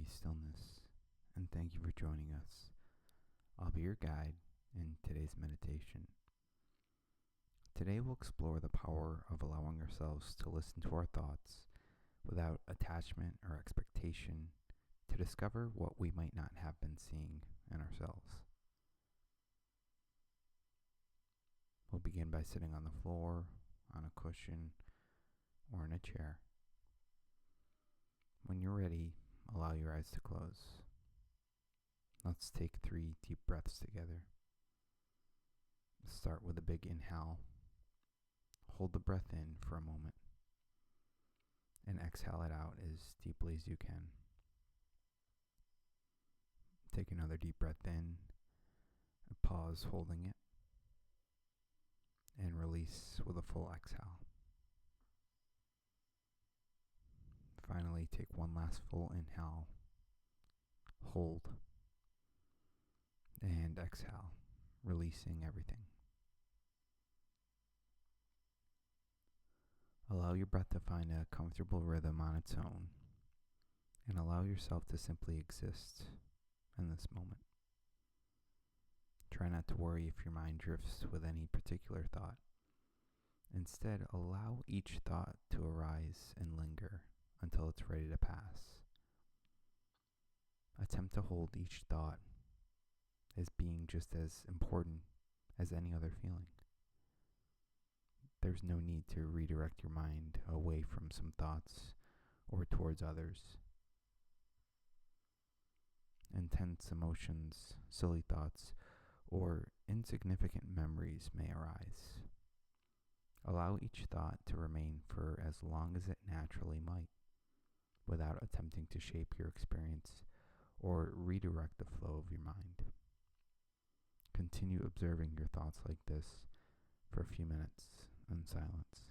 Stillness, and thank you for joining us. I'll be your guide in today's meditation. Today we'll explore the power of allowing ourselves to listen to our thoughts without attachment or expectation to discover what we might not have been seeing in ourselves. We'll begin by sitting on the floor, on a cushion, or in a chair. When you're ready, allow your eyes to close. Let's take 3 deep breaths together. Start with a big inhale. Hold the breath in for a moment, and exhale it out as deeply as you can. Take another deep breath in, pause holding it, and release with a full exhale. Finally, take one last full inhale, hold, and exhale, releasing everything. Allow your breath to find a comfortable rhythm on its own, and allow yourself to simply exist in this moment. Try not to worry if your mind drifts with any particular thought. Instead, allow each thought to arise and linger until it's ready to pass. Attempt to hold each thought as being just as important as any other feeling. There's no need to redirect your mind away from some thoughts or towards others. Intense emotions, silly thoughts, or insignificant memories may arise. Allow each thought to remain for as long as it naturally might, without attempting to shape your experience or redirect the flow of your mind. Continue observing your thoughts like this for a few minutes in silence.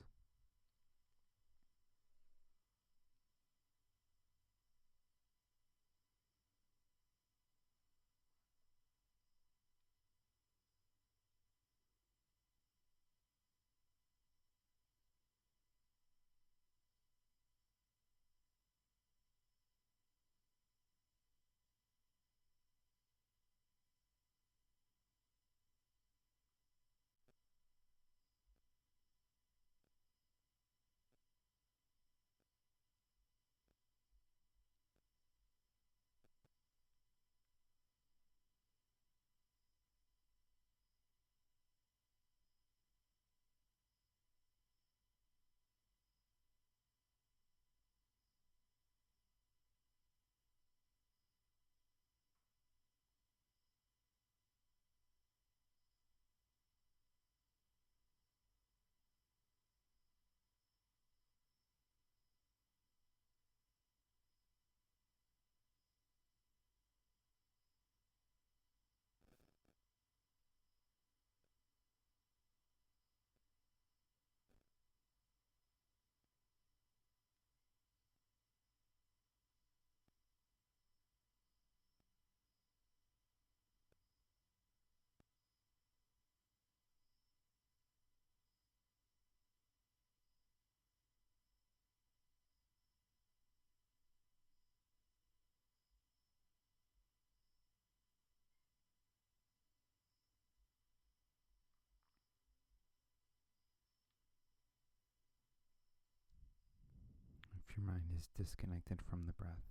If your mind is disconnected from the breath,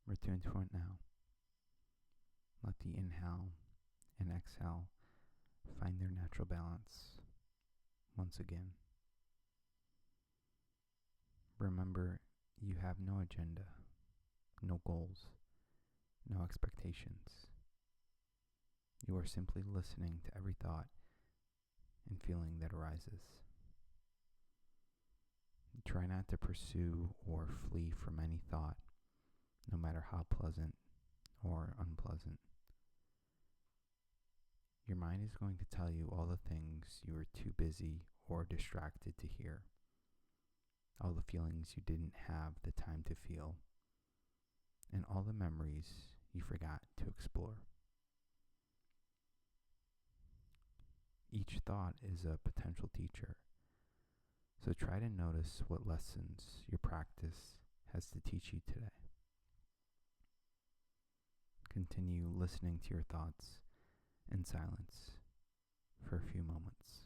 return to it now. Let the inhale and exhale find their natural balance once again. Remember, you have no agenda, no goals, no expectations. You are simply listening to every thought and feeling that arises. Try not to pursue or flee from any thought, no matter how pleasant or unpleasant. Your mind is going to tell you all the things you were too busy or distracted to hear, all the feelings you didn't have the time to feel, and all the memories you forgot to explore. Each thought is a potential teacher, so try to notice what lessons your practice has to teach you today. Continue listening to your thoughts in silence for a few moments.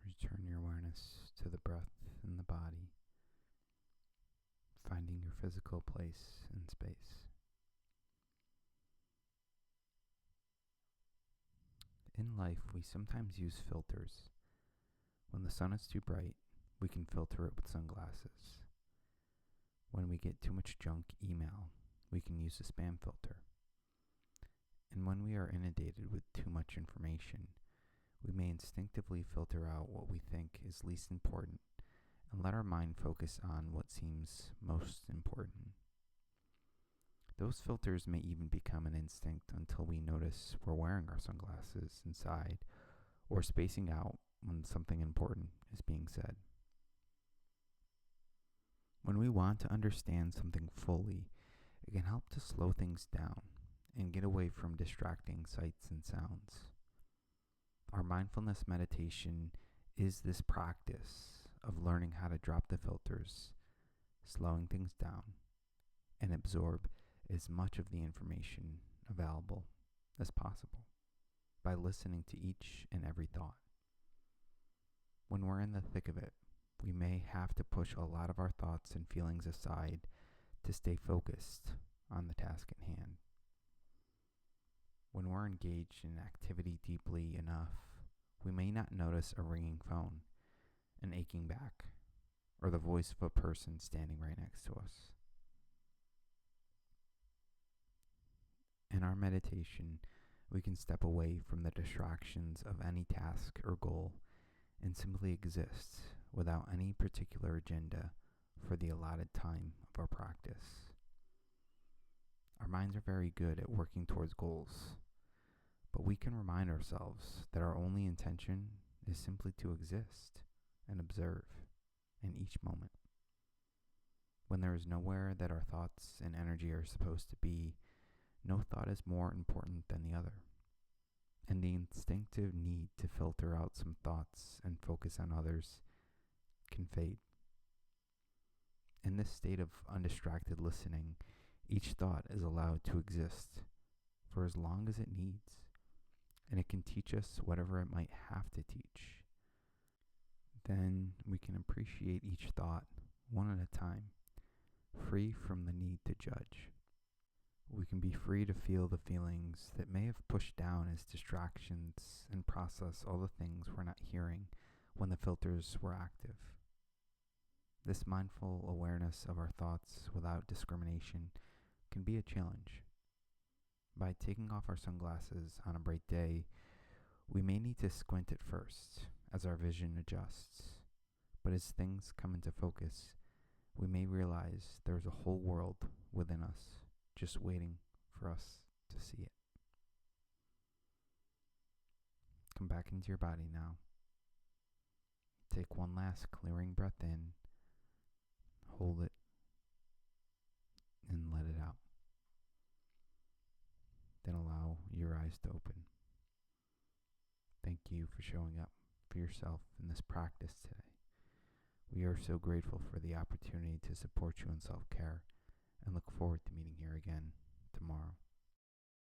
Return your awareness to the breath in the body, finding your physical place in space. In life, we sometimes use filters. When the sun is too bright, we can filter it with sunglasses. When we get too much junk email, we can use a spam filter. And when we are inundated with too much information, we may instinctively filter out what we think is least important and let our mind focus on what seems most important. Those filters may even become an instinct until we notice we're wearing our sunglasses inside or spacing out when something important is being said. When we want to understand something fully, it can help to slow things down and get away from distracting sights and sounds. Our mindfulness meditation is this practice of learning how to drop the filters, slowing things down, and absorb as much of the information available as possible by listening to each and every thought. When we're in the thick of it, we may have to push a lot of our thoughts and feelings aside to stay focused on the task at hand. When we're engaged in activity deeply enough, we may not notice a ringing phone, an aching back, or the voice of a person standing right next to us. In our meditation, we can step away from the distractions of any task or goal and simply exist without any particular agenda for the allotted time of our practice. Our minds are very good at working towards goals, but we can remind ourselves that our only intention is simply to exist and observe in each moment. When there is nowhere that our thoughts and energy are supposed to be, no thought is more important than the other, and the instinctive need to filter out some thoughts and focus on others can fade. In this state of undistracted listening, each thought is allowed to exist for as long as it needs, and it can teach us whatever it might have to teach. Then we can appreciate each thought one at a time, free from the need to judge. We can be free to feel the feelings that may have pushed down as distractions and process all the things we're not hearing when the filters were active. This mindful awareness of our thoughts without discrimination can be a challenge. By taking off our sunglasses on a bright day, we may need to squint at first as our vision adjusts, but as things come into focus, we may realize there's a whole world within us just waiting for us to see it. Come back into your body now. Take one last clearing breath in. hold it, and let it out. Then allow your eyes to open. Thank you for showing up for yourself in this practice today. We are so grateful for the opportunity to support you in self-care and look forward to meeting here again tomorrow.